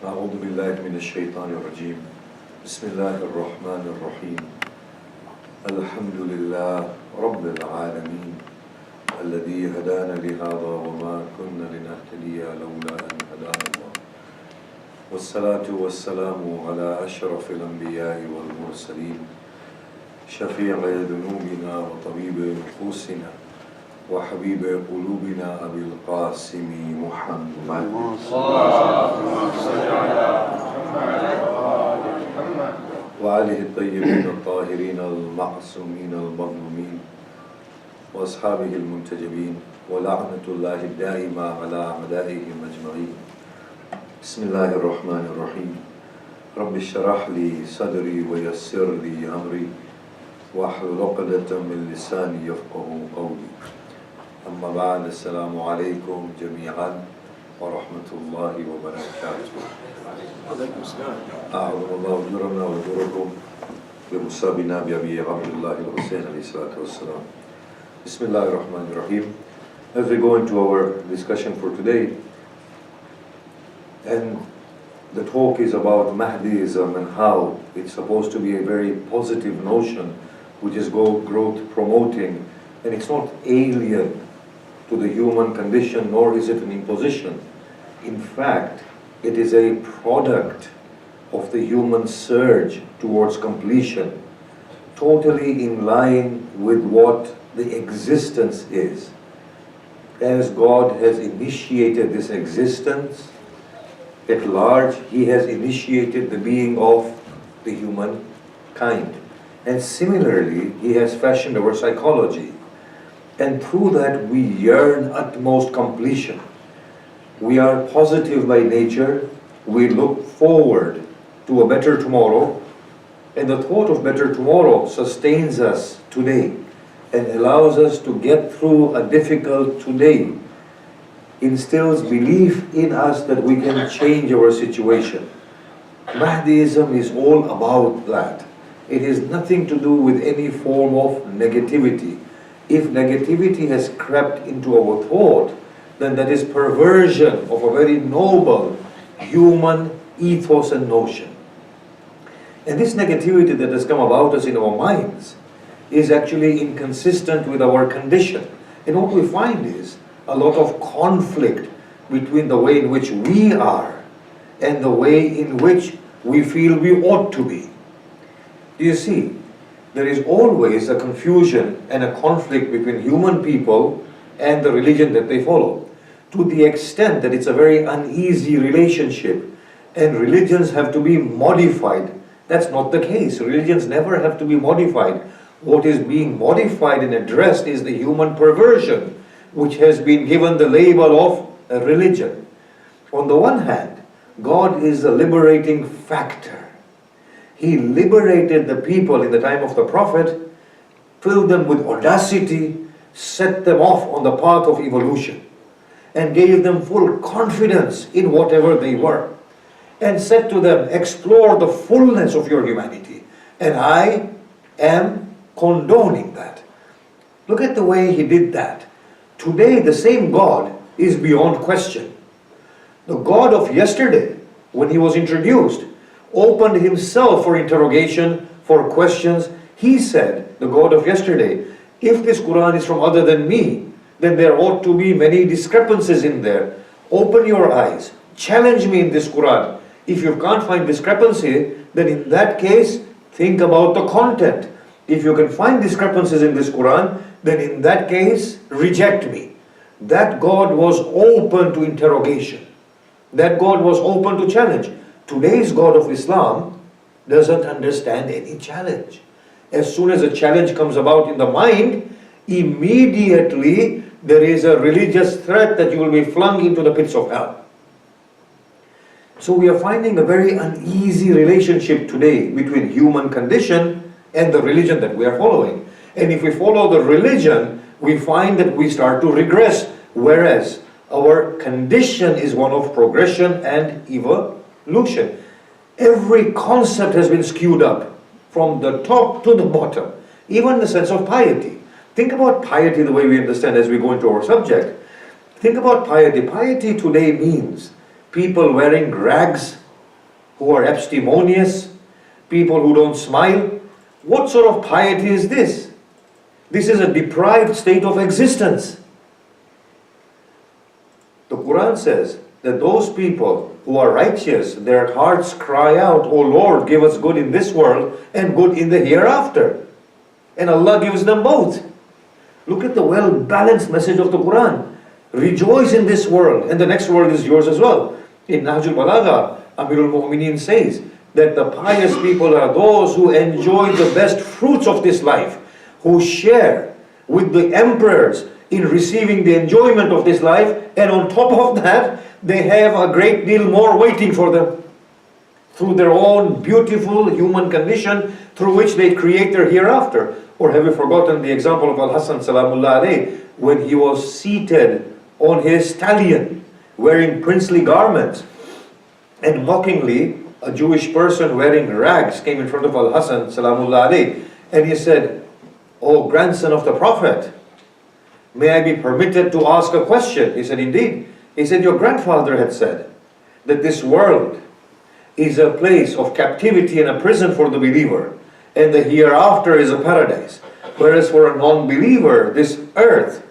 أعوذ بالله من الشيطان الرجيم بسم الله الرحمن الرحيم الحمد لله رب العالمين الذي هدانا لهذا وما كنا لنهتدي لولا أن هدانا الله والصلاة والسلام على أشرف الأنبياء والمرسلين شفيع ذنوبنا وطبيب نفوسنا وحبيب قلوبنا أبي القاسم محمد وآله الطيبين الطاهرين المعصومين المظلومين وأصحابه المنتجبين ولعنة الله الدائمة على أعدائهم أجمعين. بسم الله الرحمن الرحيم. رب اشرح لي صدري ويسر لي أمري واحلل عقدة من لساني يفقهوا قولي. أما بعد السلام عليكم جميعا ورحمة الله وبركاته. أعظم الله أجورنا وأجوركم بمصابنا بأبي عبد الحسين عليه الصلاة والسلام. بسم الله الرحمن الرحيم. As we go into our discussion for today, and the talk is about Mahdiism and how it's supposed to be a very positive notion which is growth promoting, and it's not alien to the human condition, nor is it an imposition. In fact, it is a product of the human surge towards completion, totally in line with what the existence is. As God has initiated this existence at large, He has initiated the being of the human kind. And similarly, He has fashioned our psychology. And through that, we yearn utmost completion. We are positive by nature. We look forward to a better tomorrow. And the thought of better tomorrow sustains us today and allows us to get through a difficult today. Instills belief in us that we can change our situation. Mahdiism is all about that. It has nothing to do with any form of negativity. If negativity has crept into our thought, then that is perversion of a very noble human ethos and notion. And this negativity that has come about us in our minds is actually inconsistent with our condition. And what we find is a lot of conflict between the way in which we are and the way in which we feel we ought to be. Do you see? There is always a confusion and a conflict between human people and the religion that they follow, to the extent that it's a very uneasy relationship, and religions have to be modified. That's not the case. Religions never have to be modified. What is being modified and addressed is the human perversion, which has been given the label of a religion. On the one hand, God is a liberating factor. He liberated the people in the time of the Prophet, filled them with audacity, set them off on the path of evolution, and gave them full confidence in whatever they were, and said to them, explore the fullness of your humanity, and I am condoning that. Look at the way He did that. Today, the same God is beyond question. The God of yesterday, when He was introduced, opened Himself for interrogation, for questions. He said, the God of yesterday, if this Quran is from other than me, then there ought to be many discrepancies in there. Open your eyes, challenge me in this Quran. If you can't find discrepancy, then in that case, think about the content. If you can find discrepancies in this Quran, then in that case, reject me. That God was open to interrogation. That God was open to challenge. Today's God of Islam doesn't understand any challenge. As soon as a challenge comes about in the mind, immediately there is a religious threat that you will be flung into the pits of hell. So we are finding a very uneasy relationship today between human condition and the religion that we are following. And if we follow the religion, we find that we start to regress, whereas our condition is one of progression and evolution. Every concept has been skewed up from the top to the bottom, even the sense of piety. Think about piety the way we understand as we go into our subject. Think about piety. Piety today means people wearing rags who are abstemious, people who don't smile. What sort of piety is this? This is a deprived state of existence. The Quran says that those people who are righteous, their hearts cry out, "O Lord, give us good in this world and good in the hereafter." And Allah gives them both. Look at the well-balanced message of the Quran. Rejoice in this world, and the next world is yours as well. In Nahjul Balagha, Amirul Mu'mineen says that the pious people are those who enjoy the best fruits of this life, who share with the emperors in receiving the enjoyment of this life, and on top of that, they have a great deal more waiting for them through their own beautiful human condition through which they create their hereafter. Or have you forgotten the example of Al-Hasan Salamullah alayhi, when he was seated on his stallion wearing princely garments, and mockingly a Jewish person wearing rags came in front of Al-Hasan Salamullah alayhi, and he said, "O grandson of the Prophet, may I be permitted to ask a question?" He said, "Indeed." He said, "Your grandfather had said that this world is a place of captivity and a prison for the believer, and the hereafter is a paradise. Whereas for a non-believer, this earth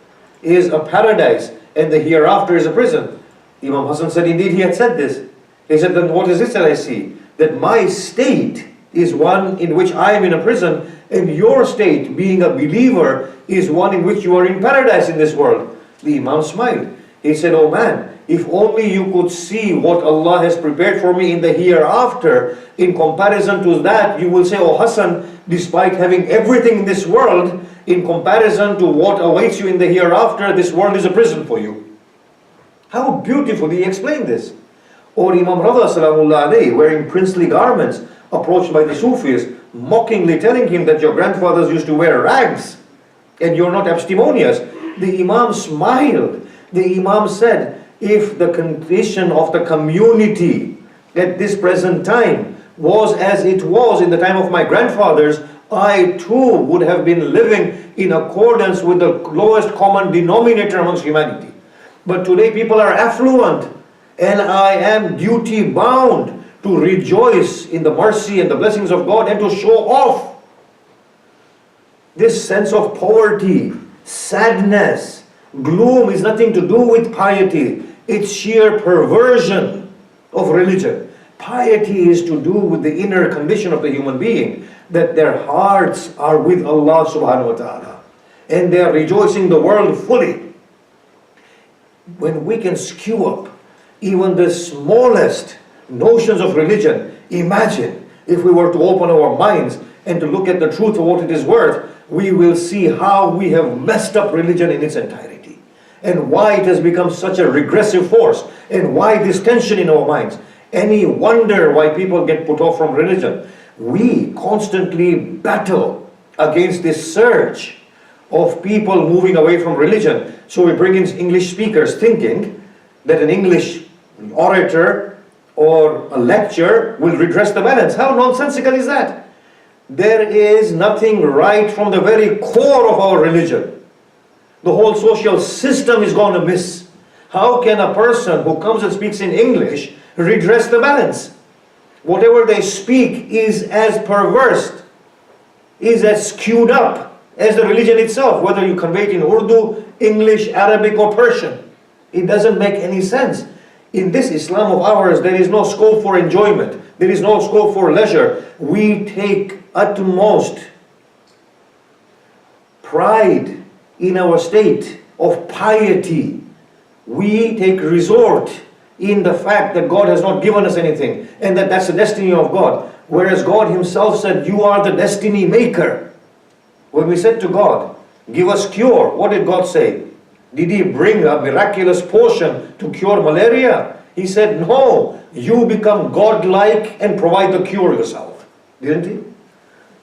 is a paradise and the hereafter is a prison." Imam Hassan said, "Indeed, he had said this." He said, "Then what is this that I see? That my state is one in which I am in a prison, and your state, being a believer, is one in which you are in paradise in this world." The Imam smiled. He said, "Oh man, if only you could see what Allah has prepared for me in the hereafter, in comparison to that, you will say, 'Oh Hassan, despite having everything in this world, in comparison to what awaits you in the hereafter, this world is a prison for you.'" How beautifully he explained this. Or Imam Rada Salamullah alayhi, wearing princely garments, approached by the Sufis, mockingly telling him that your grandfathers used to wear rags and you're not abstemious. The Imam smiled. The Imam said, if the condition of the community at this present time was as it was in the time of my grandfathers, I too would have been living in accordance with the lowest common denominator amongst humanity. But today people are affluent, and I am duty bound to rejoice in the mercy and the blessings of God and to show off. This sense of poverty, sadness, gloom is nothing to do with piety. It's sheer perversion of religion. Piety is to do with the inner condition of the human being, that their hearts are with Allah subhanahu wa ta'ala, and they are rejoicing the world fully. When we can skew up even the smallest notions of religion, imagine if we were to open our minds and to look at the truth of what it is worth, we will see how we have messed up religion in its entirety, and why it has become such a regressive force, and why this tension in our minds. Any wonder why people get put off from religion? We constantly battle against this surge of people moving away from religion. So we bring in English speakers thinking that an English orator or a lecture will redress the balance. How nonsensical is that? There is nothing right from the very core of our religion. The whole social system is gone amiss. How can a person who comes and speaks in English redress the balance? Whatever they speak is as perverse, is as skewed up as the religion itself, whether you convey it in Urdu, English, Arabic or Persian. It doesn't make any sense. In this Islam of ours, there is no scope for enjoyment. There is no scope for leisure. We take utmost pride in our state of piety. We take resort in the fact that God has not given us anything, and that that's the destiny of God. Whereas God himself said, "You are the destiny maker." When we said to God, "Give us cure," what did God say? Did he bring a miraculous potion to cure malaria? He said, "No, you become God-like and provide the cure yourself." Didn't he?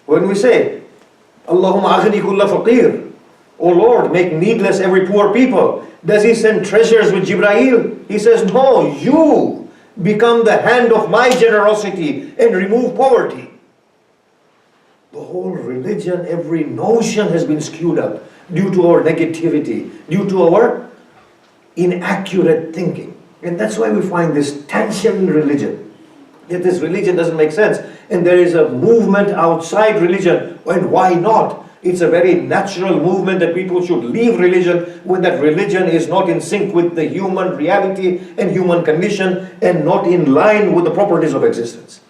When we say, "Allahumma aghni kulla faqir," "O Lord, make needless every poor people," does he send treasures with Jibraeel? He says, "No, you become the hand of my generosity and remove poverty." The whole religion, every notion has been skewed up due to our negativity, due to our inaccurate thinking. And that's why we find this tension in religion. Yet this religion doesn't make sense. And there is a movement outside religion. And why not? It's a very natural movement that people should leave religion when that religion is not in sync with the human reality and human condition and not in line with the properties of existence.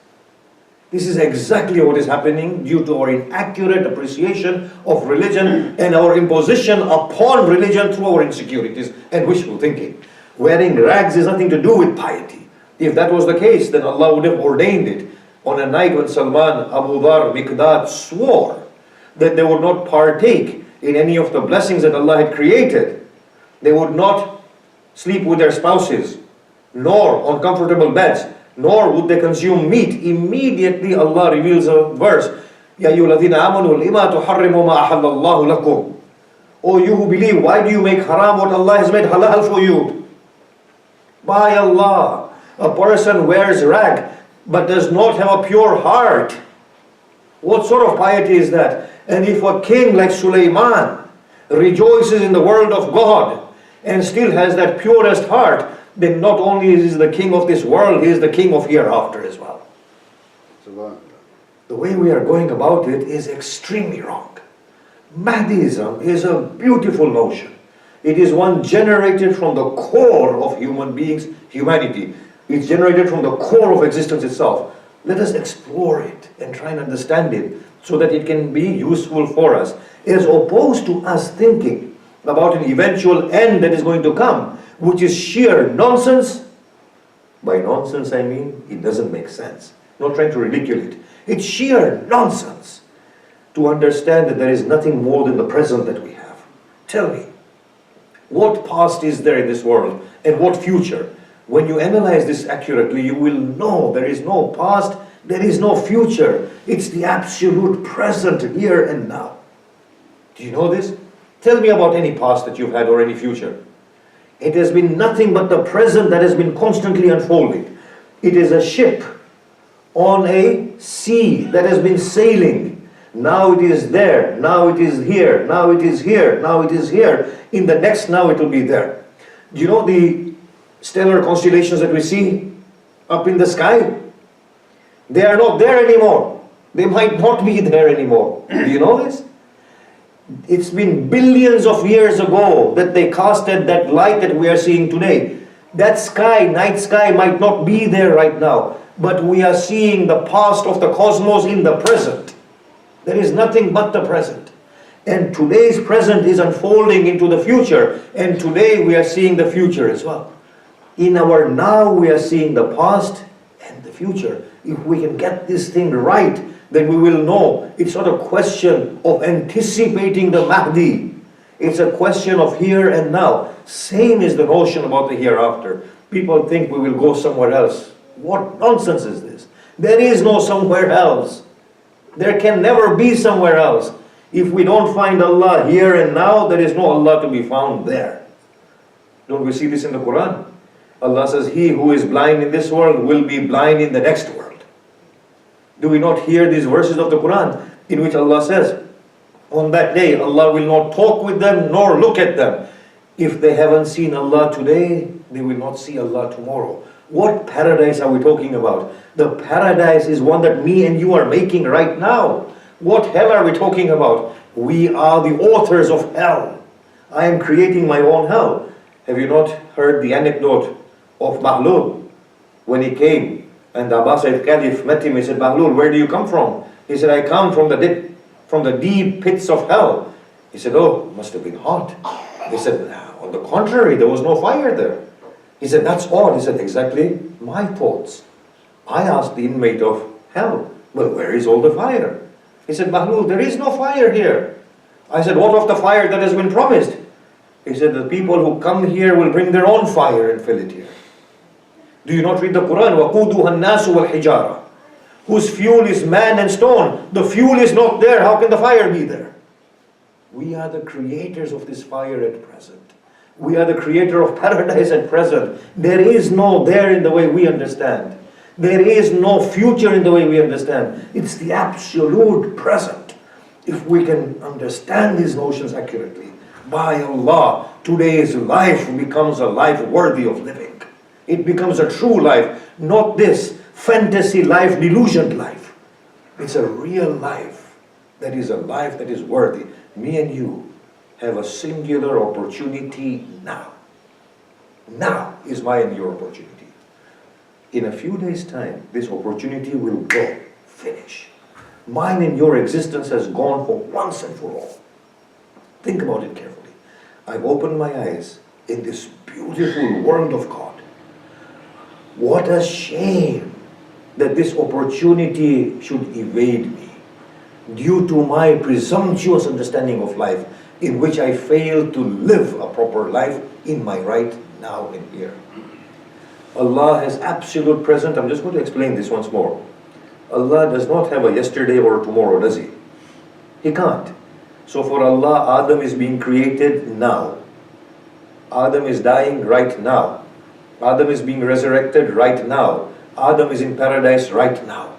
This is exactly what is happening due to our inaccurate appreciation of religion and our imposition upon religion through our insecurities and wishful thinking. Wearing rags has nothing to do with piety. If that was the case, then Allah would have ordained it. On a night when Salman, Abu Dhar, Miqdad swore that they would not partake in any of the blessings that Allah had created. They would not sleep with their spouses, nor on comfortable beds, nor would they consume meat. Immediately Allah reveals a verse, Ya ayyuhalladhina amanu lima tuharrimu ma ahallallahu lakum. O you who believe, why do you make haram what Allah has made halal for you? By Allah, a person wears rag but does not have a pure heart. What sort of piety is that? And if a king like Sulaiman rejoices in the world of God and still has that purest heart, then not only is he the king of this world, he is the king of hereafter as well. The way we are going about it is extremely wrong. Mahdiism is a beautiful notion. It is one generated from the core of human beings, humanity. It's generated from the core of existence itself. Let us explore it and try and understand it so that it can be useful for us, as opposed to us thinking about an eventual end that is going to come, which is sheer nonsense. By nonsense I mean it doesn't make sense. Not trying to ridicule it. It's sheer nonsense to understand that there is nothing more than the present that we have. Tell me, what past is there in this world and what future? When you analyze this accurately, you will know there is no past, there is no future. It's the absolute present here and now. Do you know this? Tell me about any past that you've had or any future. It has been nothing but the present that has been constantly unfolding. It is a ship on a sea that has been sailing. Now it is there, now it is here, now it is here, now it is here. In the next now it will be there. Do you know the stellar constellations that we see up in the sky? They are not there anymore. They might not be there anymore. Do you know this? It's been billions of years ago that they casted that light that we are seeing today. That sky, night sky, might not be there right now, but we are seeing the past of the cosmos in the present. There is nothing but the present. And today's present is unfolding into the future, and today we are seeing the future as well. In our now we are seeing the past and the future. If we can get this thing right, then we will know it's not a question of anticipating the Mahdi. It's a question of here and now. Same is the notion about the hereafter. People think we will go somewhere else. What nonsense is this? There is no somewhere else. There can never be somewhere else. If we don't find Allah here and now, there is no Allah to be found there. Don't we see this in the Quran? Allah says, he who is blind in this world will be blind in the next world. Do we not hear these verses of the Quran in which Allah says, on that day Allah will not talk with them nor look at them. If they haven't seen Allah today, they will not see Allah tomorrow. What paradise are we talking about? The paradise is one that me and you are making right now. What hell are we talking about? We are the authors of hell. I am creating my own hell. Have you not heard the anecdote of Bahlul? When he came and the Abbasid Caliph met him, he said, Bahlul, where do you come from? He said, I come from the deep pits of hell. He said, oh, it must have been hot. He said, on the contrary, there was no fire there. He said, that's odd. He said, exactly my thoughts. I asked the inmate of hell, well, where is all the fire? He said, Bahlul, there is no fire here. I said, what of the fire that has been promised? He said, the people who come here will bring their own fire and fill it here. Do you not read the Quran? وَقُودُهَا النَّاسُ وَالْحِجَارَةُ. Whose fuel is man and stone. The fuel is not there. How can the fire be there? We are the creators of this fire at present. We are the creator of paradise at present. There is no there in the way we understand. There is no future in the way we understand. It's the absolute present. If we can understand these notions accurately, by Allah, today's life becomes a life worthy of living. It becomes a true life, not this fantasy life, delusioned life. It's a real life. That is a life that is worthy. Me and you have a singular opportunity now. Now is my and your opportunity. In a few days' time, this opportunity will go, finish. Mine and your existence has gone for once and for all. Think about it carefully. I've opened my eyes in this beautiful world of God. What a shame that this opportunity should evade me due to my presumptuous understanding of life, in which I fail to live a proper life in my right now and here. Allah has absolute present. I'm just going to explain this once more. Allah does not have a yesterday or a tomorrow, does He? He can't. So for Allah, Adam is being created now. Adam is dying right now. Adam is being resurrected right now. Adam is in paradise right now.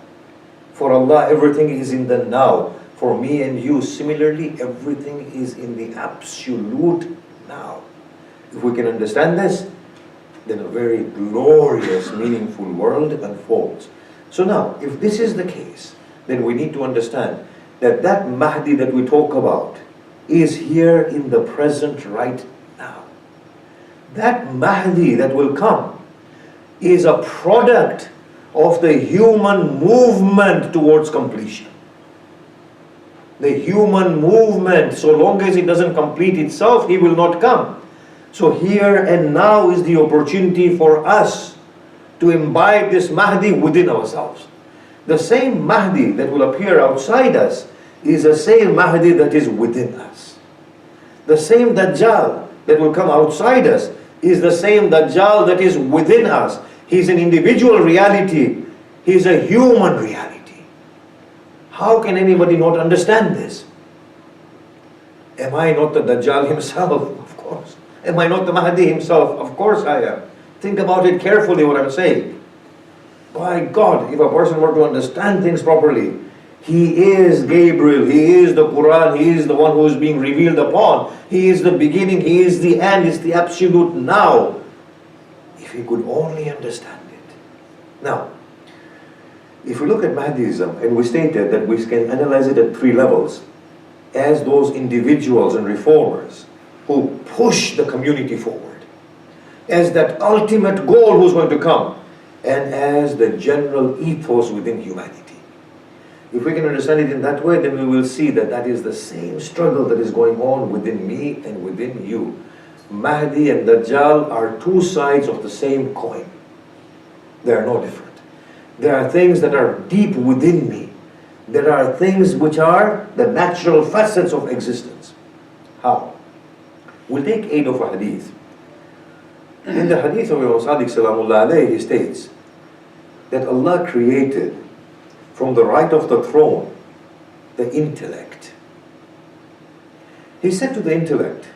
For Allah, everything is in the now. For me and you, similarly, everything is in the absolute now. If we can understand this, then a very glorious, meaningful world unfolds. So now, if this is the case, then we need to understand that that Mahdi that we talk about is here in the present right now. That Mahdi that will come is a product of the human movement towards completion. The human movement, so long as it doesn't complete itself, he will not come. So here and now is the opportunity for us to imbibe this Mahdi within ourselves. The same Mahdi that will appear outside us is the same Mahdi that is within us. The same Dajjal that will come outside us is the same Dajjal that is within us. He's an individual reality. He's a human reality. How can anybody not understand this? Am I not the Dajjal himself? Of course. Am I not the Mahdi himself? Of course I am. Think about it carefully what I'm saying. By God, if a person were to understand things properly, he is Gabriel, he is the Quran, he is the one who is being revealed upon. He is the beginning, he is the end, he is the absolute now. If he could only understand it. Now, if we look at Mahdiism, and we stated that we can analyze it at three levels, as those individuals and reformers who push the community forward, as that ultimate goal who's going to come, and as the general ethos within humanity. If we can understand it in that way, then we will see that that is the same struggle that is going on within me and within you. Mahdi and Dajjal are two sides of the same coin. They are no different. There are things that are deep within me. There are things which are the natural facets of existence. How? We'll take aid of a hadith. In the hadith of Imam Sadiq Salamullah alayhi, he states that Allah created from the right of the throne the intellect. He said to the intellect,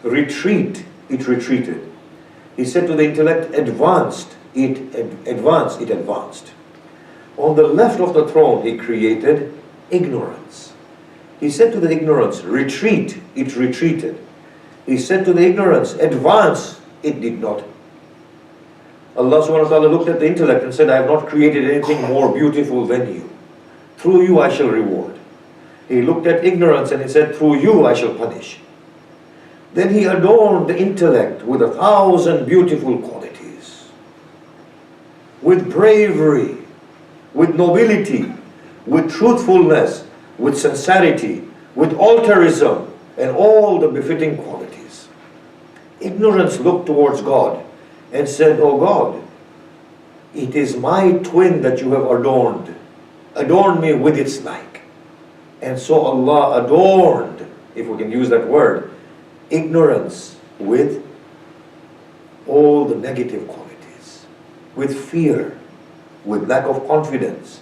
retreat, it retreated. He said to the intellect, advanced, it advanced. On the left of the throne, he created ignorance. He said to the ignorance, retreat, it retreated. He said to the ignorance, advance, it did not. Allah subhanahu wa ta'ala looked at the intellect and said, I have not created anything more beautiful than you. Through you I shall reward. He looked at ignorance and he said, through you I shall punish. Then he adorned the intellect with 1,000 beautiful qualities. With bravery, with nobility, with truthfulness, with sincerity, with altruism, and all the befitting qualities. Ignorance looked towards God and said, oh God, it is my twin that you have adorned. Adorn me with its like. And so Allah adorned, if we can use that word, ignorance with all the negative qualities, with fear, with lack of confidence,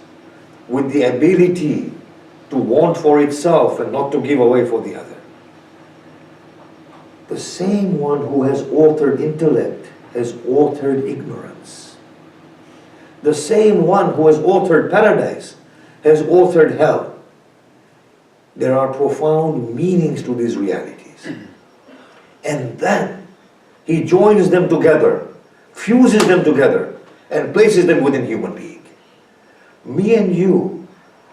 with the ability to want for itself and not to give away for the other. The same one who has authored intellect has authored ignorance. The same one who has authored paradise has authored hell. There are profound meanings to these realities. And then he joins them together, fuses them together, and places them within human being. Me and you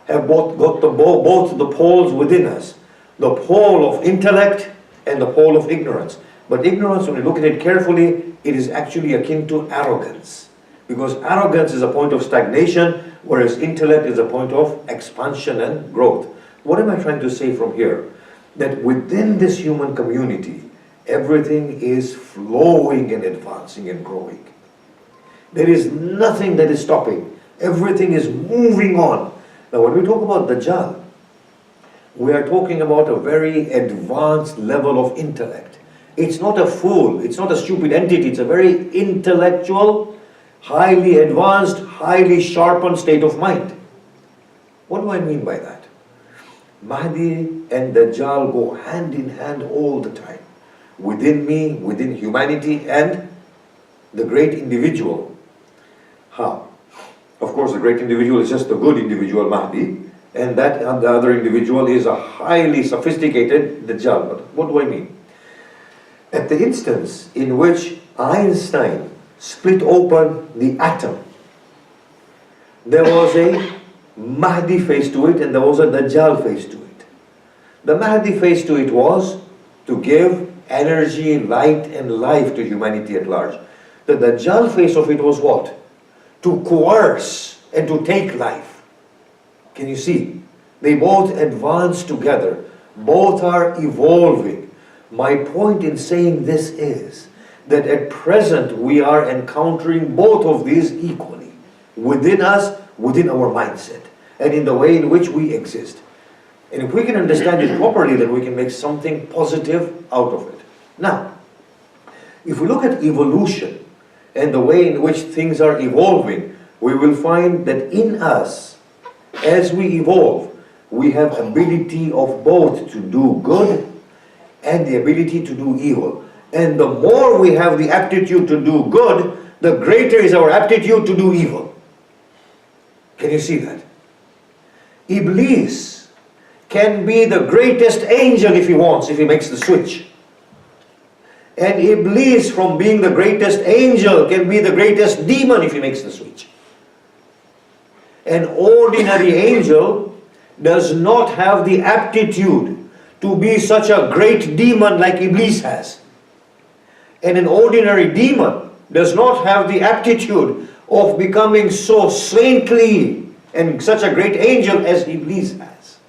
have both got both the poles within us, the pole of intellect and the pole of ignorance. But ignorance, when you look at it carefully, it is actually akin to arrogance. Because arrogance is a point of stagnation, whereas intellect is a point of expansion and growth. What am I trying to say from here? That within this human community, everything is flowing and advancing and growing. There is nothing that is stopping. Everything is moving on. Now when we talk about Dajjal, we are talking about a very advanced level of intellect. It's not a fool, it's not a stupid entity, it's a very intellectual, highly advanced, highly sharpened state of mind. What do I mean by that? Mahdi and Dajjal go hand in hand all the time. Within me, within humanity, and the great individual. How? Of course, the great individual is just the good individual, Mahdi, and that the other individual is a highly sophisticated Dajjal. But what do I mean? At the instance in which Einstein split open the atom, there was a Mahdi face to it and there was a Dajjal face to it. The Mahdi face to it was to give energy, light and life to humanity at large. The Dajjal face of it was what? To coerce and to take life. Can you see? They both advance together. Both are evolving. My point in saying this is that at present we are encountering both of these equally. Within us, within our mindset, and in the way in which we exist. And if we can understand it properly, then we can make something positive out of it. Now, if we look at evolution and the way in which things are evolving, we will find that in us, as we evolve, we have ability of both to do good and the ability to do evil. And the more we have the aptitude to do good, the greater is our aptitude to do evil. Can you see that? Iblis can be the greatest angel if he wants, if he makes the switch. And Iblis, from being the greatest angel, can be the greatest demon if he makes the switch. An ordinary angel does not have the aptitude to be such a great demon like Iblis has. And an ordinary demon does not have the aptitude of becoming so saintly and such a great angel as Iblis has.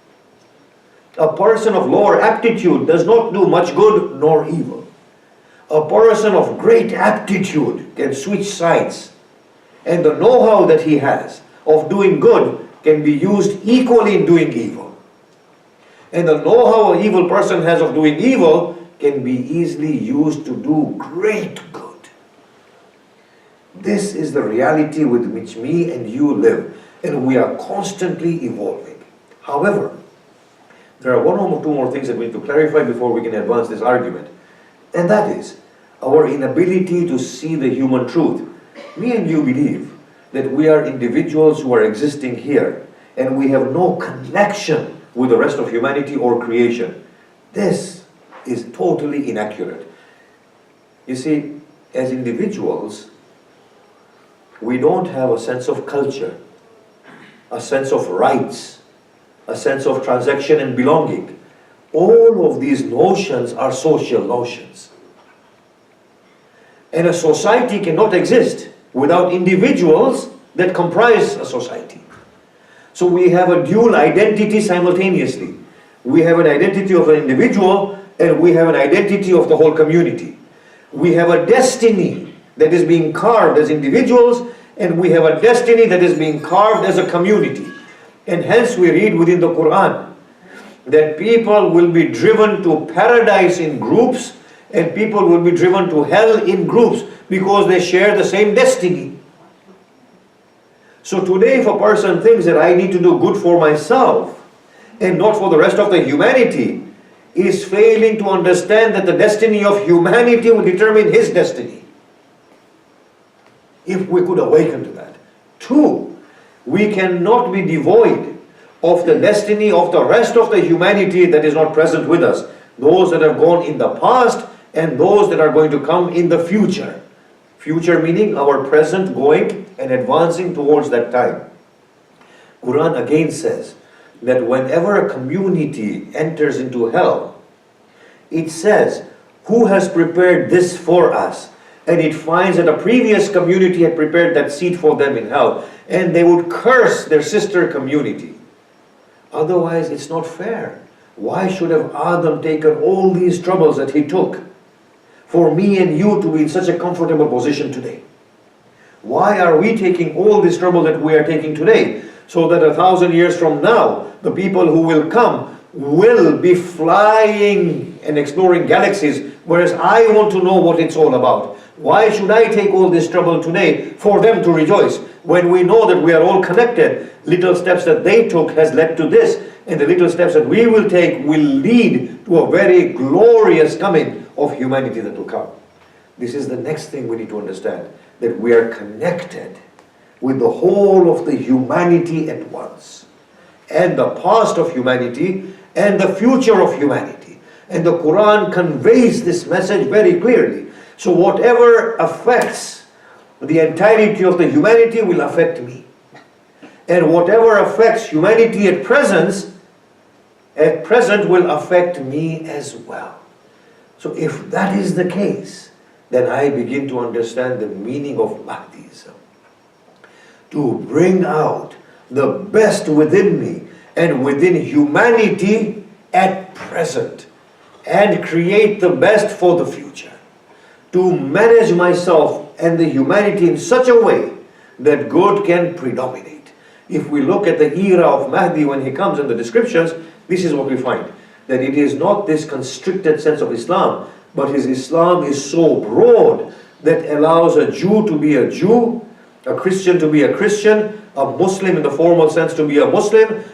A person of lower aptitude does not do much good nor evil. A person of great aptitude can switch sides, and the know-how that he has of doing good can be used equally in doing evil. And the know-how an evil person has of doing evil can be easily used to do great good. This is the reality with which me and you live, and we are constantly evolving. However, there are one or two more things that we need to clarify before we can advance this argument. And that is our inability to see the human truth. Me and you believe that we are individuals who are existing here, and we have no connection with the rest of humanity or creation. This is totally inaccurate. You see, as individuals, we don't have a sense of culture, a sense of rights, a sense of transaction and belonging. All of these notions are social notions. And a society cannot exist without individuals that comprise a society. So we have a dual identity simultaneously. We have an identity of an individual and we have an identity of the whole community. We have a destiny that is being carved as individuals, and we have a destiny that is being carved as a community. And hence we read within the Quran that people will be driven to paradise in groups and people will be driven to hell in groups because they share the same destiny. So today if a person thinks that I need to do good for myself and not for the rest of the humanity, is failing to understand that the destiny of humanity will determine his destiny. If we could awaken to that. 2, we cannot be devoid of the destiny of the rest of the humanity that is not present with us. Those that have gone in the past and those that are going to come in the future. Future meaning our present going and advancing towards that time. Quran again says that whenever a community enters into hell, it says, who has prepared this for us? And it finds that a previous community had prepared that seat for them in hell. And they would curse their sister community. Otherwise, it's not fair. Why should have Adam taken all these troubles that he took for me and you to be in such a comfortable position today? Why are we taking all this trouble that we are taking today? So that 1,000 years from now, the people who will come will be flying and exploring galaxies, whereas I want to know what it's all about. Why should I take all this trouble today for them to rejoice, when we know that we are all connected? Little steps that they took has led to this, and the little steps that we will take will lead to a very glorious coming of humanity that will come. This is the next thing we need to understand, that we are connected with the whole of the humanity at once, and the past of humanity and the future of humanity. And the Quran conveys this message very clearly. So whatever affects the entirety of the humanity will affect me. And whatever affects humanity at present will affect me as well. So if that is the case, then I begin to understand the meaning of Mahdiism. To bring out the best within me and within humanity at present, and create the best for the future. To manage myself and the humanity in such a way that good can predominate. If we look at the era of Mahdi when he comes in the descriptions, this is what we find. That it is not this constricted sense of Islam, but his Islam is so broad that allows a Jew to be a Jew, a Christian to be a Christian, a Muslim in the formal sense to be a Muslim,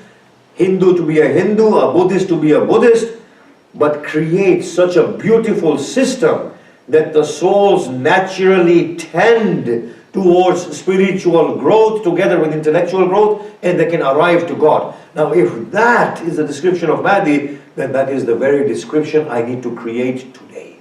Hindu to be a Hindu, a Buddhist to be a Buddhist, but creates such a beautiful system that the souls naturally tend towards spiritual growth together with intellectual growth, and they can arrive to God. Now if that is the description of Mahdi, then that is the very description I need to create today.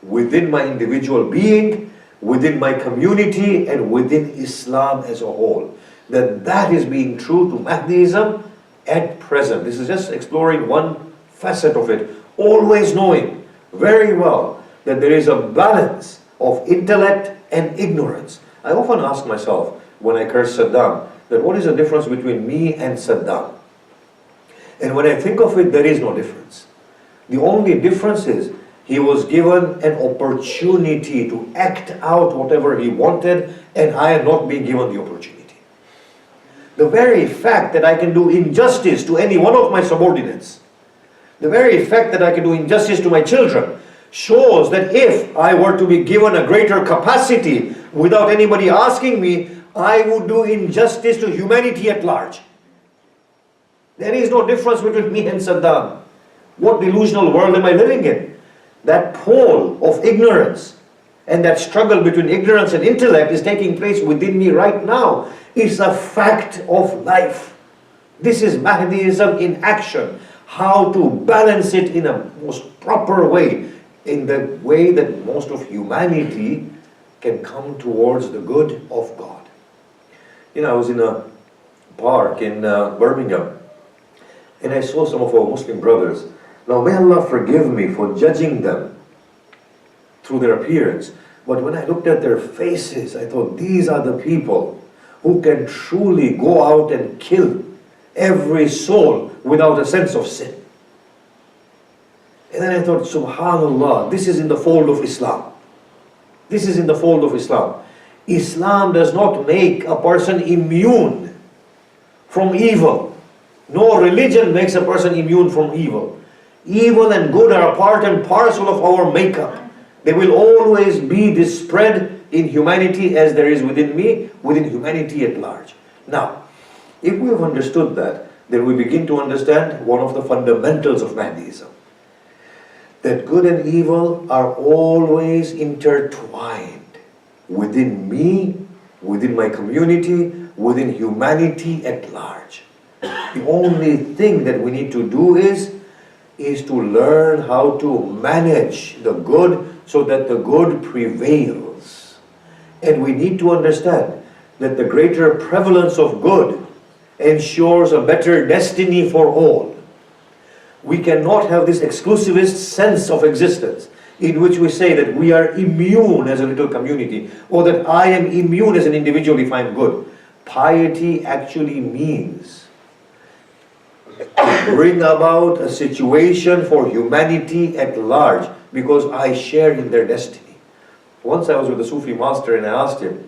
Within my individual being, within my community, and within Islam as a whole. That is being true to Mahdiism at present. This is just exploring one facet of it, always knowing very well that there is a balance of intellect and ignorance. I often ask myself when I curse Saddam, that what is the difference between me and Saddam? And when I think of it, there is no difference. The only difference is he was given an opportunity to act out whatever he wanted, and I am not being given the opportunity. The very fact that I can do injustice to any one of my subordinates, the very fact that I can do injustice to my children, shows that if I were to be given a greater capacity without anybody asking me, I would do injustice to humanity at large. There is no difference between me and Saddam. What delusional world am I living in? That pole of ignorance and that struggle between ignorance and intellect is taking place within me right now. It's a fact of life. This is Mahdiism in action. How to balance it in a most proper way, in the way that most of humanity can come towards the good of God. You know, I was in a park in Birmingham, and I saw some of our Muslim brothers. Now may Allah forgive me for judging them through their appearance, but when I looked at their faces, I thought, these are the people who can truly go out and kill every soul without a sense of sin. And then I thought, subhanallah, this is in the fold of Islam. This is in the fold of Islam. Islam does not make a person immune from evil. No religion makes a person immune from evil. Evil and good are a part and parcel of our makeup. There will always be this spread in humanity as there is within me, within humanity at large. Now, if we have understood that, then we begin to understand one of the fundamentals of Mahdiism. That good and evil are always intertwined within me, within my community, within humanity at large. The only thing that we need to do is is to learn how to manage the good so that the good prevails. And we need to understand that the greater prevalence of good ensures a better destiny for all. We cannot have this exclusivist sense of existence in which we say that we are immune as a little community, or that I am immune as an individual if I'm good. Piety actually means to bring about a situation for humanity at large, because I share in their destiny. Once I was with a Sufi master and I asked him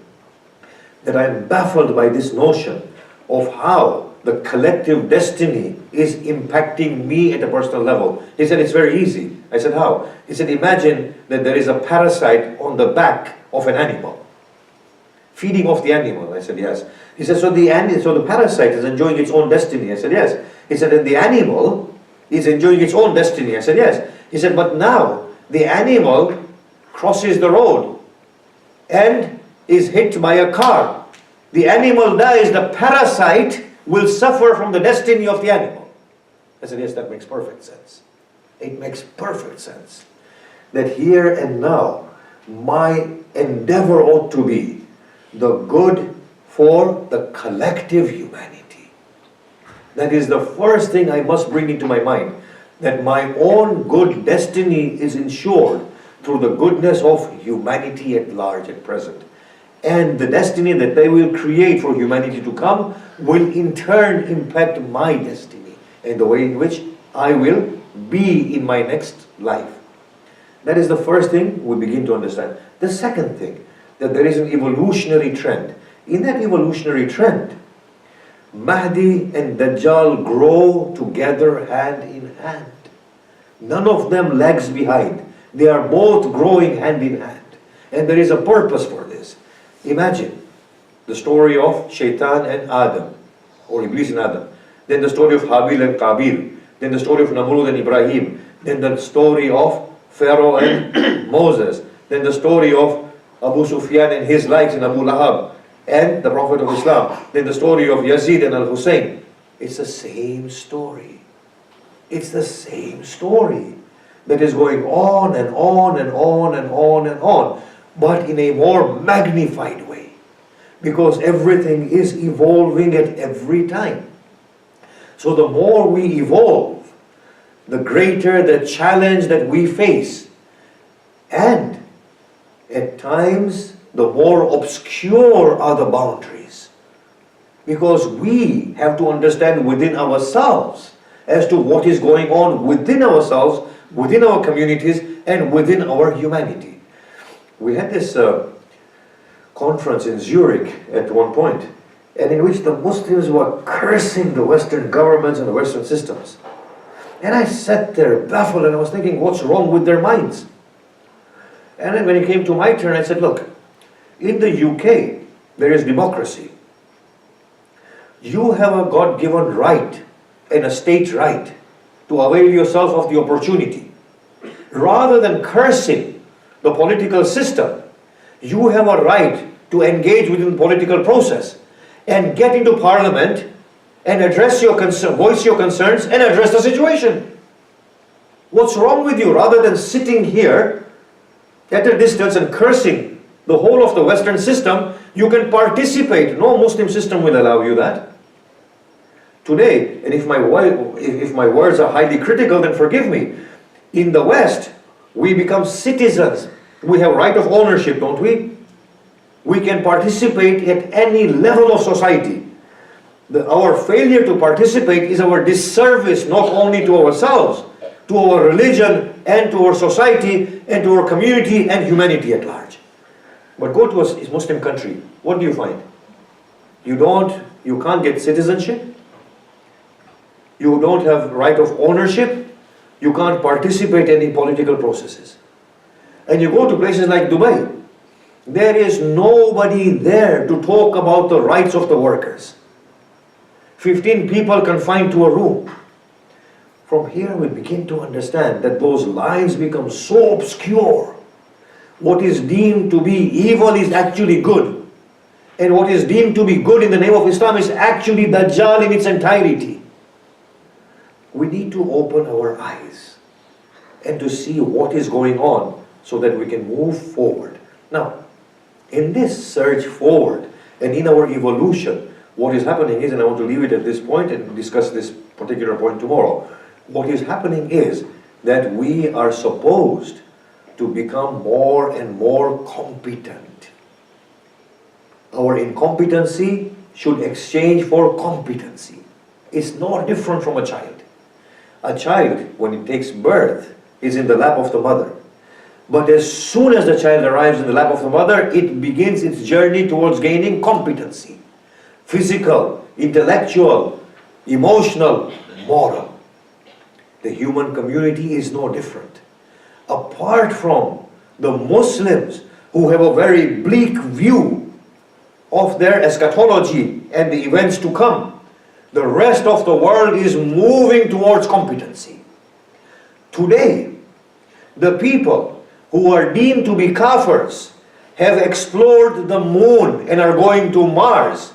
that I'm baffled by this notion of how the collective destiny is impacting me at a personal level. He said, it's very easy. I said, how? He said, imagine that there is a parasite on the back of an animal, feeding off the animal. I said, yes. He said, so the parasite is enjoying its own destiny. I said, yes. He said, and the animal is enjoying its own destiny. I said, yes. He said, but now the animal crosses the road and is hit by a car. The animal dies, the parasite will suffer from the destiny of the animal. I said, yes, that makes perfect sense. It makes perfect sense. That here and now, my endeavor ought to be the good for the collective humanity. That is the first thing I must bring into my mind, that my own good destiny is ensured through the goodness of humanity at large at present. And the destiny that they will create for humanity to come will in turn impact my destiny and the way in which I will be in my next life. That is the first thing we begin to understand. The second thing, that there is an evolutionary trend. In that evolutionary trend, Mahdi and Dajjal grow together hand in hand. None of them lags behind. They are both growing hand in hand. And there is a purpose for this. Imagine the story of Shaitan and Adam, or Iblis and Adam. Then the story of Habil and Qabil. Then the story of Namrud and Ibrahim. Then the story of Pharaoh and Moses. Then the story of Abu Sufyan and his likes and Abu Lahab and the Prophet of Islam. Then the story of Yazid and Al-Hussein. It's the same story. It's the same story that is going on and on and on and on and on, but in a more magnified way, because everything is evolving at every time. So the more we evolve, the greater the challenge that we face. And at times, the more obscure are the boundaries. Because we have to understand within ourselves as to what is going on within ourselves, within our communities, and within our humanity. We had this conference in Zurich at one point, and in which the Muslims were cursing the Western governments and the Western systems. And I sat there baffled, and I was thinking, what's wrong with their minds? And then when it came to my turn, I said, look, in the UK, there is democracy. You have a God-given right and a state right to avail yourself of the opportunity. Rather than cursing the political system, you have a right to engage within the political process and get into parliament and address your voice your concerns and address the situation. What's wrong with you? Rather than sitting here at a distance and cursing the whole of the Western system, you can participate. No Muslim system will allow you that. Today, and if my words are highly critical, then forgive me. In the West, we become citizens. We have right of ownership, don't we? We can participate at any level of society. Our failure to participate is our disservice not only to ourselves, to our religion, and to our society, and to our community and humanity at large. But go to a Muslim country, what do you find? You can't get citizenship. You don't have right of ownership. You can't participate in any political processes. And you go to places like Dubai. There is nobody there to talk about the rights of the workers. 15 people confined to a room. From here we begin to understand that those lives become so obscure. What is deemed to be evil is actually good. And what is deemed to be good in the name of Islam is actually Dajjal in its entirety. We need to open our eyes and to see what is going on so that we can move forward. Now, in this surge forward and in our evolution, what is happening is, and I want to leave it at this point and discuss this particular point tomorrow, what is happening is that we are supposed to become more and more competent. Our incompetency should exchange for competency. It's no different from a child. A child, when it takes birth, is in the lap of the mother. But as soon as the child arrives in the lap of the mother, it begins its journey towards gaining competency. Physical, intellectual, emotional, moral. The human community is no different. Apart from the Muslims who have a very bleak view of their eschatology and the events to come, the rest of the world is moving towards competency. Today, the people who are deemed to be kafirs have explored the moon and are going to Mars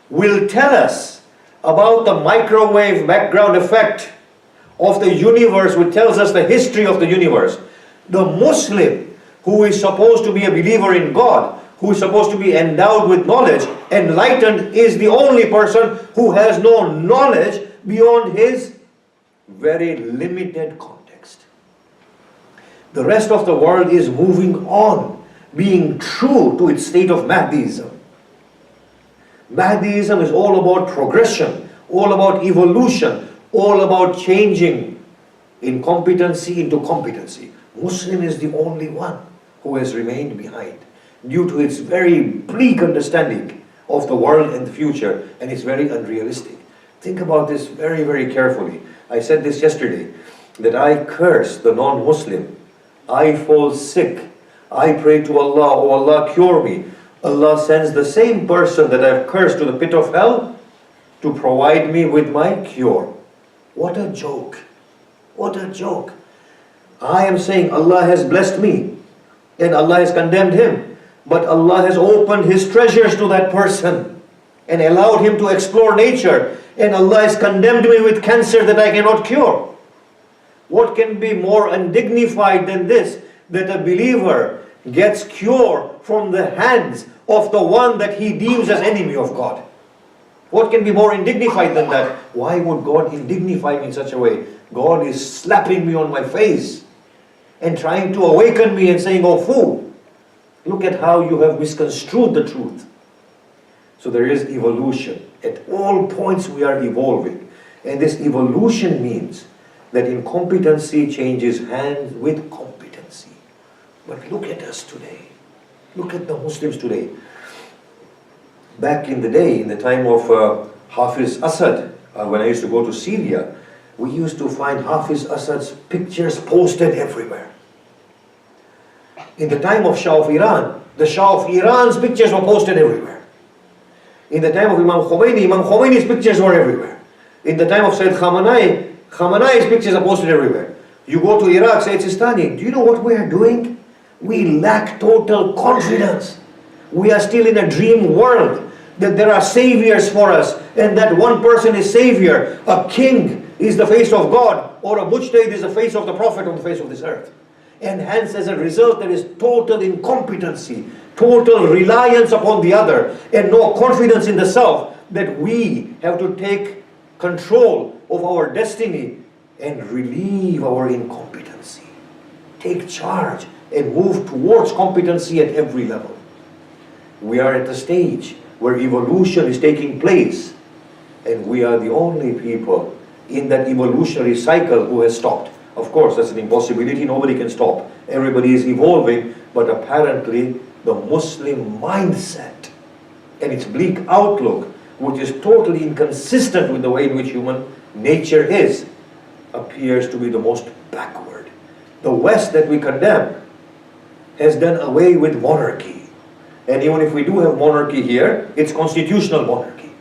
will tell us about the microwave background effect of the universe, which tells us the history of the universe. The Muslim who is supposed to be a believer in God, who is supposed to be endowed with knowledge, enlightened, is the only person who has no knowledge beyond his very limited context. The rest of the world is moving on, being true to its state of Mahdiism. Mahdiism is all about progression, all about evolution, all about changing incompetency into competency. Muslim is the only one who has remained behind due to its very bleak understanding of the world and the future, and it's very unrealistic. Think about this very, very carefully. I said this yesterday, that I curse the non-Muslim. I fall sick. I pray to Allah, oh Allah, cure me. Allah sends the same person that I've cursed to the pit of hell to provide me with my cure. What a joke. What a joke. I am saying Allah has blessed me and Allah has condemned him, but Allah has opened his treasures to that person and allowed him to explore nature, and Allah has condemned me with cancer that I cannot cure. What can be more undignified than this, that a believer gets cure from the hands of the one that he deems as enemy of God? What can be more indignified than that? Why would God indignify me in such a way? God is slapping me on my face and trying to awaken me and saying, oh fool, look at how you have misconstrued the truth. So there is evolution. At all points we are evolving. And this evolution means that incompetency changes hands with competency. But look at us today. Look at the Muslims today. Back in the day, in the time of Hafiz Assad, when I used to go to Syria, we used to find Hafiz Assad's pictures posted everywhere. In the time of Shah of Iran, the Shah of Iran's pictures were posted everywhere. In the time of Imam Khomeini's pictures were everywhere. In the time of Sayyid Khamenei, Khamenei's pictures are posted everywhere. You go to Iraq, Sayyid Sistani, do you know what we are doing? We lack total confidence. We are still in a dream world, that there are saviors for us, and that one person is savior. A king is the face of God, or a mujtahid is the face of the Prophet on the face of this earth. And hence, as a result, there is total incompetency, total reliance upon the other, and no confidence in the self, that we have to take control of our destiny and relieve our incompetency. Take charge and move towards competency at every level. We are at a stage where evolution is taking place, and we are the only people in that evolutionary cycle who has stopped. Of course, that's an impossibility. Nobody can stop. Everybody is evolving, but apparently the Muslim mindset and its bleak outlook, which is totally inconsistent with the way in which human nature is, appears to be the most backward. The West that we condemn has done away with monarchy. And even if we do have monarchy here, it's constitutional monarchy,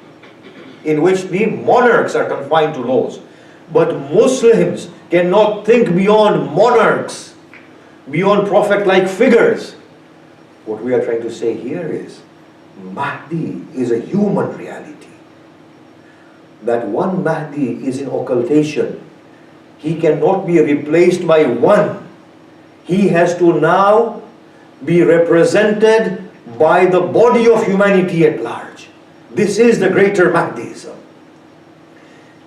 in which the monarchs are confined to laws. But Muslims cannot think beyond monarchs, beyond prophet-like figures. What we are trying to say here is, Mahdi is a human reality. that one Mahdi is in occultation. He cannot be replaced by one. He has to now be represented by the body of humanity at large. This is the greater Mahdiism.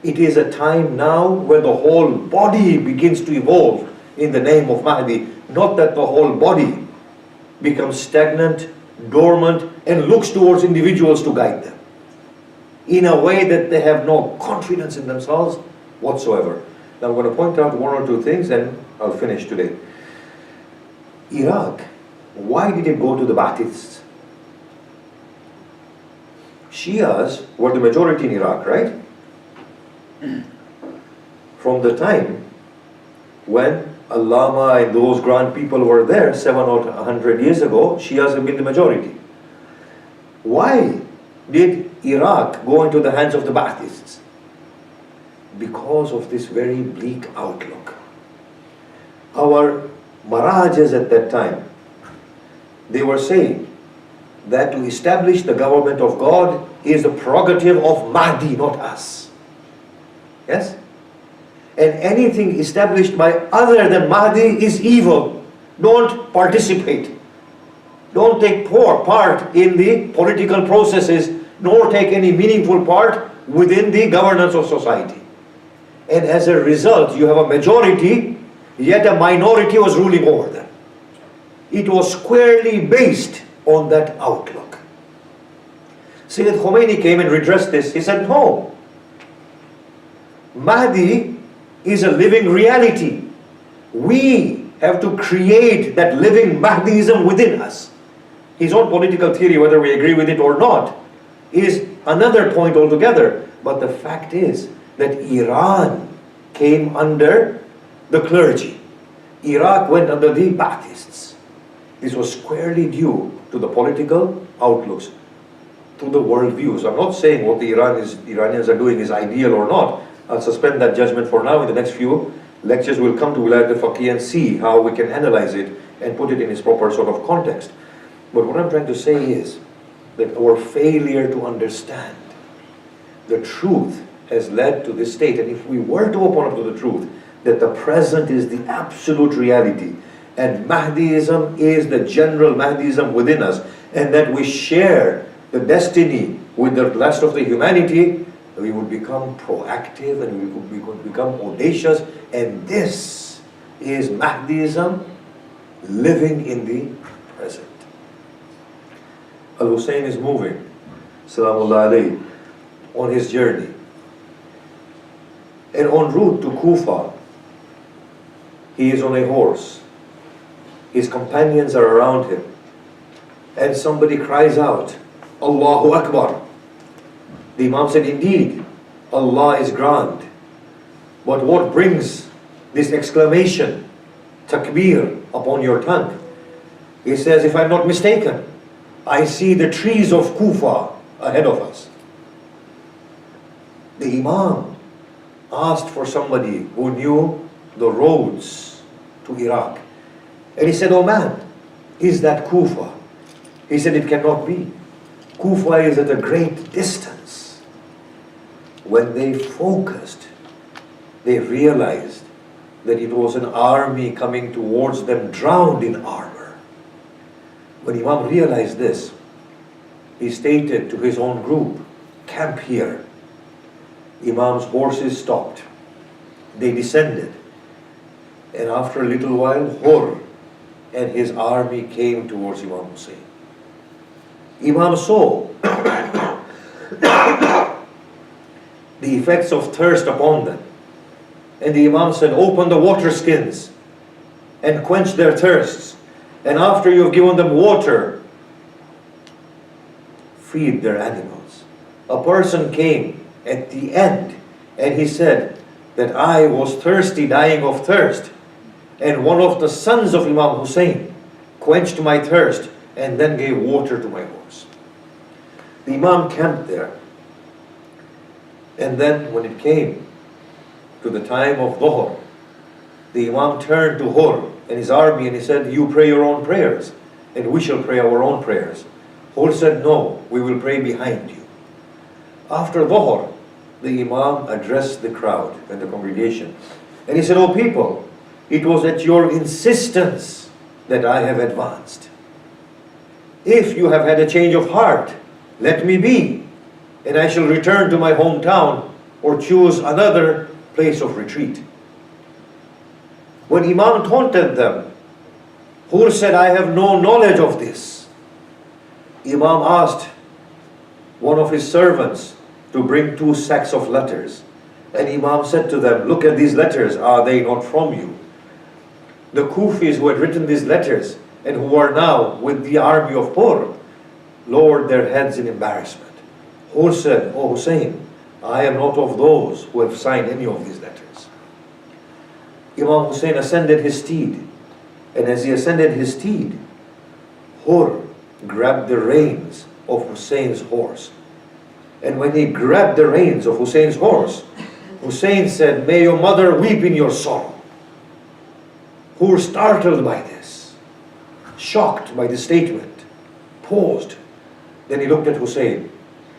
It is a time now where the whole body begins to evolve in the name of Mahdi. Not that the whole body becomes stagnant, dormant, and looks towards individuals to guide them in a way that they have no confidence in themselves whatsoever. Now I'm going to point out one or two things and I'll finish today. Iraq, why did it go to the Ba'athists? Shias were the majority in Iraq, right? From the time when Allama and those grand people were there 700 or 100 years ago, Shias have been the majority. Why did Iraq go into the hands of the Ba'athists? Because of this very bleak outlook. Our Marajas at that time, they were saying that to establish the government of God is the prerogative of Mahdi, not us. Yes? And anything established by other than Mahdi is evil. Don't participate. Don't take part in the political processes, nor take any meaningful part within the governance of society. And as a result, you have a majority, yet a minority was ruling over them. It was squarely based on that outlook. Sayyid Khomeini came and redressed this. He said, no. Mahdi is a living reality. We have to create that living Mahdiism within us. His own political theory, whether we agree with it or not, is another point altogether. But the fact is that Iran came under the clergy. Iraq went under the Ba'athists. This was squarely due to the political outlooks, to the worldviews. I'm not saying what the Iranians are doing is ideal or not. I'll suspend that judgment for now. In the next few lectures we'll come to Wilayat al-Faqih and see how we can analyze it and put it in its proper sort of context. But what I'm trying to say is that our failure to understand the truth has led to this state. And if we were to open up to the truth, that the present is the absolute reality, and Mahdiism is the general Mahdiism within us, and that we share the destiny with the rest of the humanity, we would become proactive and we could become audacious. And this is Mahdiism living in the present. Al-Hussein is moving, Salamullah alayhi, on his journey. And en route to Kufa, he is on a horse. His companions are around him. And somebody cries out, Allahu Akbar. The Imam said, indeed, Allah is grand. But what brings this exclamation, takbir, upon your tongue? He says, if I'm not mistaken, I see the trees of Kufa ahead of us. The Imam asked for somebody who knew the roads to Iraq. And he said, oh man, is that Kufa? He said, it cannot be. Kufa is at a great distance. When they focused, they realized that it was an army coming towards them drowned in armor. When Imam realized this, he stated to his own group, camp here. Imam's horses stopped. They descended. And after a little while, Hur and his army came towards Imam Hussein. Imam saw the effects of thirst upon them. And the Imam said, open the water skins and quench their thirsts. And after you've given them water, feed their animals. A person came at the end and he said that I was thirsty, dying of thirst. And one of the sons of Imam Hussein quenched my thirst and then gave water to my horse. The Imam camped there. And then when it came to the time of Dhuhr, the Imam turned to Hur and his army and he said, you pray your own prayers and we shall pray our own prayers. Hur said, no, we will pray behind you. After Dhuhr, the Imam addressed the crowd and the congregation. And he said, "O people, it was at your insistence that I have advanced. If you have had a change of heart, let me be, and I shall return to my hometown or choose another place of retreat." When Imam taunted them, Hur said, "I have no knowledge of this." Imam asked one of his servants to bring 2 sacks of letters. And Imam said to them, "Look at these letters, are they not from you?" The Kufis who had written these letters and who are now with the army of Hur lowered their heads in embarrassment. Hur said, "O Hussein, I am not of those who have signed any of these letters." Imam Hussein ascended his steed, and as he ascended his steed, Hur grabbed the reins of Hussein's horse. And when he grabbed the reins of Hussein's horse, Hussein said, "May your mother weep in your sorrow." Hur, startled by this, shocked by the statement, paused. Then he looked at Hussein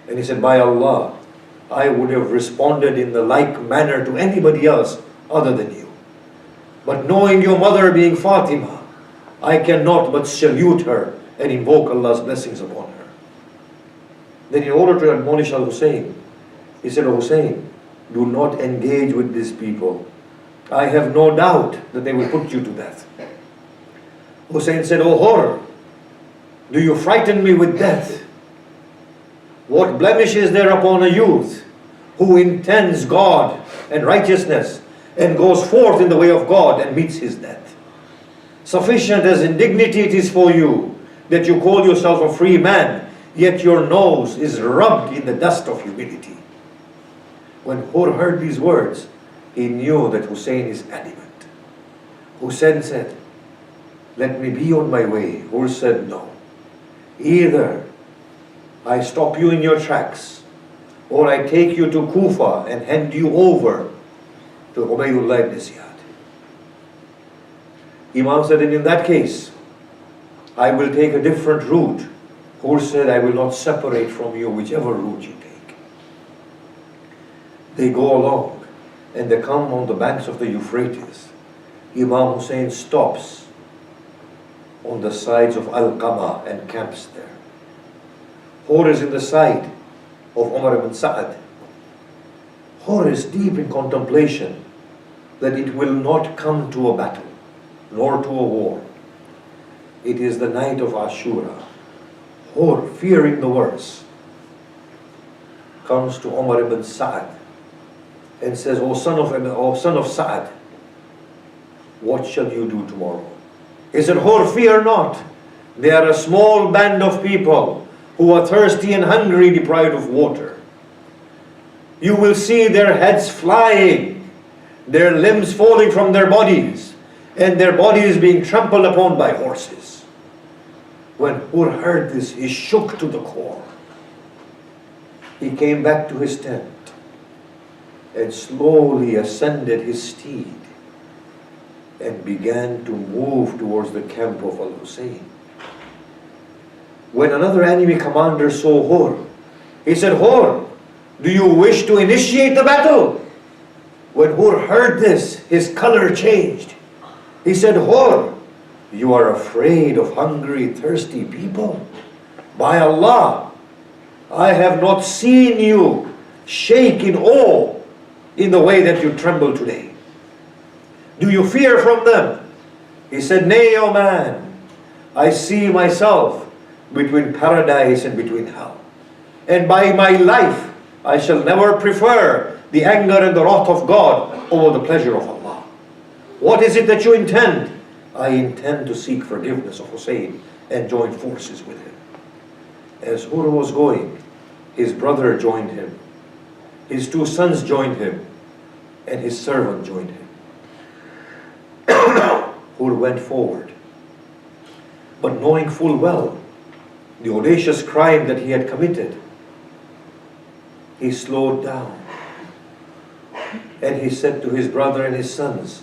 and he said, "By Allah, I would have responded in the like manner to anybody else other than you. But knowing your mother being Fatima, I cannot but salute her and invoke Allah's blessings upon her." Then in order to admonish Al-Hussein, he said, "O Hussein, do not engage with these people. I have no doubt that they will put you to death." Hussein said, "O Hur, do you frighten me with death? What blemish is there upon a youth who intends God and righteousness and goes forth in the way of God and meets his death? Sufficient as indignity it is for you that you call yourself a free man, yet your nose is rubbed in the dust of humility." When Hur heard these words, he knew that Hussein is adamant. Hussein said, "Let me be on my way." Hur said, "No. Either I stop you in your tracks, or I take you to Kufa and hand you over to Ubaydullah ibn Ziyad." Imam said, "And in that case, I will take a different route." Hur said, "I will not separate from you whichever route you take." They go along and they come on the banks of the Euphrates. Imam Hussein stops on the sides of Al-Qama and camps there. Hur is in the side of Umar ibn Sa'ad. Hur is deep in contemplation that it will not come to a battle, nor to a war. It is the night of Ashura. Hur, fearing the worst, comes to Umar ibn Sa'ad and says, O son of Sa'ad, what shall you do tomorrow?" He said, "Hur, fear not. They are a small band of people who are thirsty and hungry, deprived of water. You will see their heads flying, their limbs falling from their bodies, and their bodies being trampled upon by horses." When Hur heard this, he shook to the core. He came back to his tent and slowly ascended his steed and began to move towards the camp of Al-Hussein. When another enemy commander saw Hur, he said, "Hur, do you wish to initiate the battle?" When Hur heard this, his color changed. He said, "Hur, you are afraid of hungry, thirsty people? By Allah, I have not seen you shake in awe in the way that you tremble today. Do you fear from them?" He said, "Nay, O man, I see myself between paradise and between hell. And by my life, I shall never prefer the anger and the wrath of God over the pleasure of Allah. What is it that you intend?" "I intend to seek forgiveness of Hussein and join forces with him." As Hur was going, his brother joined him, his 2 sons joined him, and his servant joined him. Hur went forward, but knowing full well the audacious crime that he had committed, he slowed down and he said to his brother and his sons,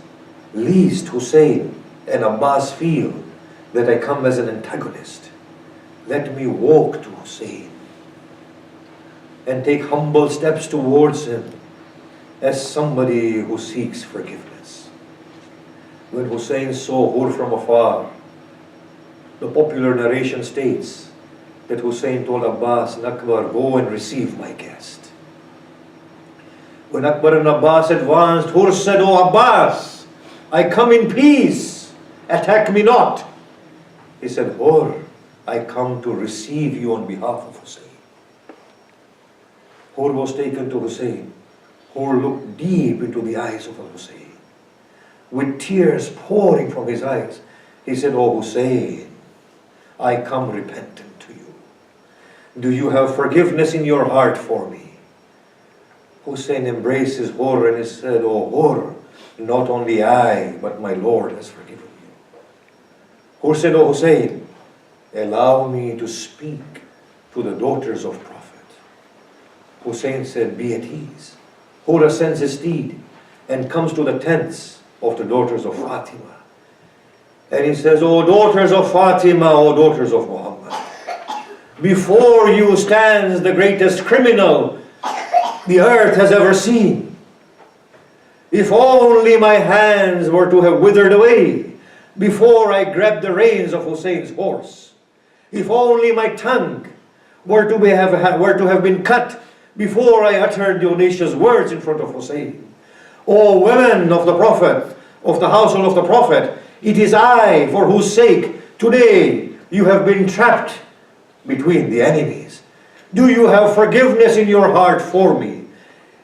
"Lest Hussein and Abbas feel that I come as an antagonist, let me walk to Hussein." and take humble steps towards him as somebody who seeks forgiveness. When Hussein saw Hur from afar, the popular narration states that Hussein told Abbas and Akbar, go and receive my guest. When Akbar and Abbas advanced, Hur said, O Abbas, I come in peace, attack me not. He said, Hur, I come to receive you on behalf of Hussein. Hur was taken to Hussein. Hur looked deep into the eyes of Hussein. With tears pouring from his eyes, he said, O Hussein, I come repentant to you. Do you have forgiveness in your heart for me? Hussein embraces Hur and he said, O Hur, not only I, but my Lord has forgiven you. Hur said, O Hussein, allow me to speak to the daughters of Prophet. Hussein said, be at ease. Hur ascends his steed and comes to the tents of the daughters of Fatima. And he says, O daughters of Fatima, O daughters of Muhammad, before you stands the greatest criminal the earth has ever seen. If only my hands were to have withered away before I grabbed the reins of Hussein's horse. If only my tongue were to have been cut before I uttered the audacious words in front of Hussein. O women of the Prophet, of the household of the Prophet, it is I for whose sake today you have been trapped between the enemies. Do you have forgiveness in your heart for me?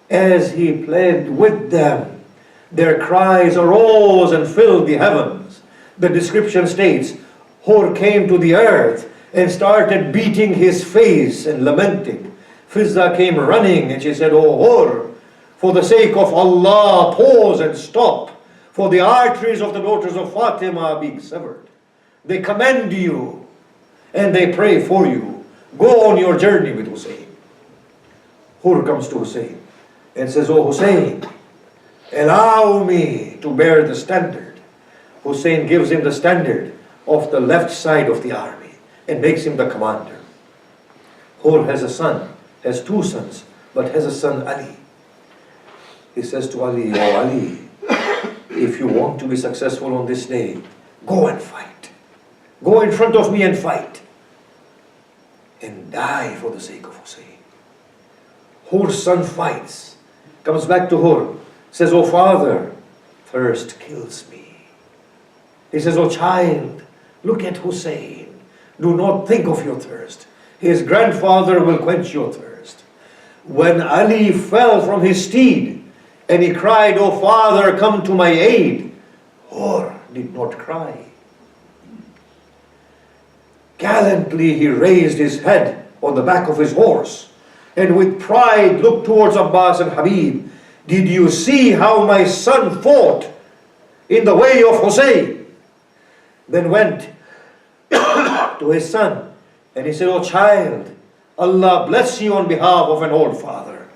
As he pled with them, their cries arose and filled the heavens. The description states, Hur came to the earth and started beating his face and lamenting. Fizza came running and she said, O Hur, for the sake of Allah, pause and stop, for the arteries of the daughters of Fatima are being severed. They commend you and they pray for you. Go on your journey with Hussein. Hur comes to Hussein and says, O Hussein, allow me to bear the standard. Hussein gives him the standard of the left side of the army and makes him the commander. Hur has a son, has two sons, but has a son Ali. He says to Ali, O Ali, if you want to be successful on this day, go and fight. Go in front of me and fight. And die for the sake of Hussein. Hur's son fights, comes back to Hur, says, O father, thirst kills me. He says, O child, look at Hussein. Do not think of your thirst. His grandfather will quench your thirst. When Ali fell from his steed and he cried, O father, come to my aid, Hur did not cry. Gallantly he raised his head on the back of his horse and with pride looked towards Abbas and Habib. Did you see how my son fought in the way of Hussein? Then went to his son and he said, O child, Allah bless you on behalf of an old father.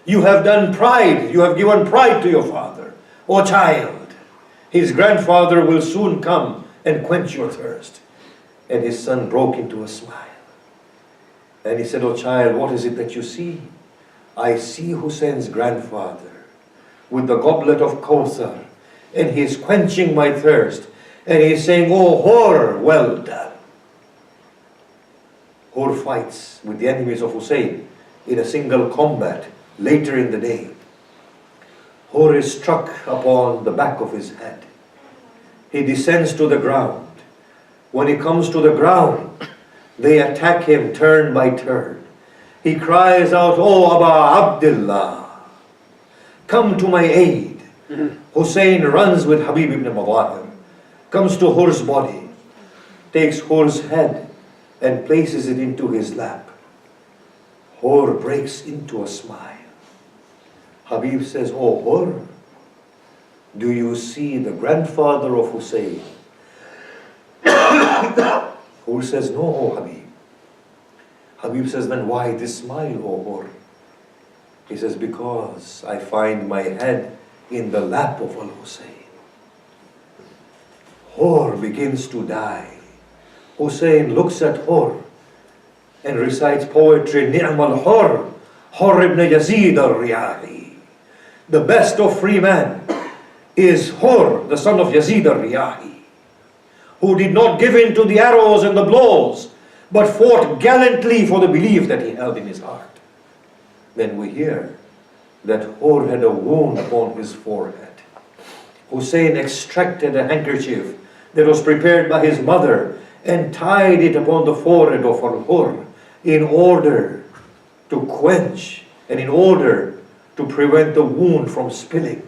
You have done pride, you have given pride to your father. O child, his grandfather will soon come and quench your thirst. And his son broke into a smile. And he said, O child, what is it that you see? I see Hussein's grandfather with the goblet of Kawthar, and he is quenching my thirst. And he is saying, O Hur, well done. Hur fights with the enemies of Hussein in a single combat later in the day. Hur is struck upon the back of his head. He descends to the ground. When he comes to the ground, they attack him turn by turn. He cries out, O Aba Abdullah, come to my aid. Hussein runs with Habib ibn Mawahib, comes to Hur's body, takes Hur's head and places it into his lap. Hur breaks into a smile. Habib says, O Hur, do you see the grandfather of Hussein? Hur says, no, O Habib. Habib says, then why this smile, O Hur? He says, because I find my head in the lap of Al-Hussein. Hur begins to die. Hussein looks at Hur and recites poetry, Ni'am al-Hur, Hur ibn Yazid al-Riyahi. The best of free men is Hur, the son of Yazid al-Riyahi, who did not give in to the arrows and the blows, but fought gallantly for the belief that he held in his heart. Then we hear that Hur had a wound upon his forehead. Hussein extracted a handkerchief that was prepared by his mother and tied it upon the forehead of Hur in order to quench and in order to prevent the wound from spilling.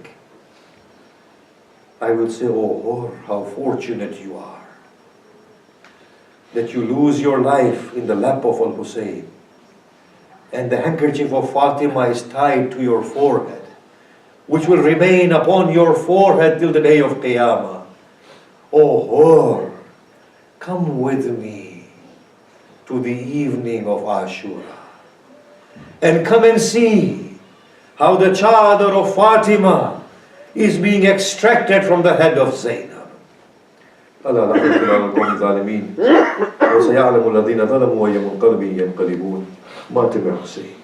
I will say, oh Hur, how fortunate you are that you lose your life in the lap of Al-Hussein, and the handkerchief of Fatima is tied to your forehead, which will remain upon your forehead till the day of Qiyamah. Oh Hur, come with me to the evening of Ashura, and come and see how the chadar of Fatima is being extracted from the head of Zainab. ألا لا يقبل على القوم الظالمين وسيعلم الذين ظلموا أي منقلب ينقلبون. مات حسين.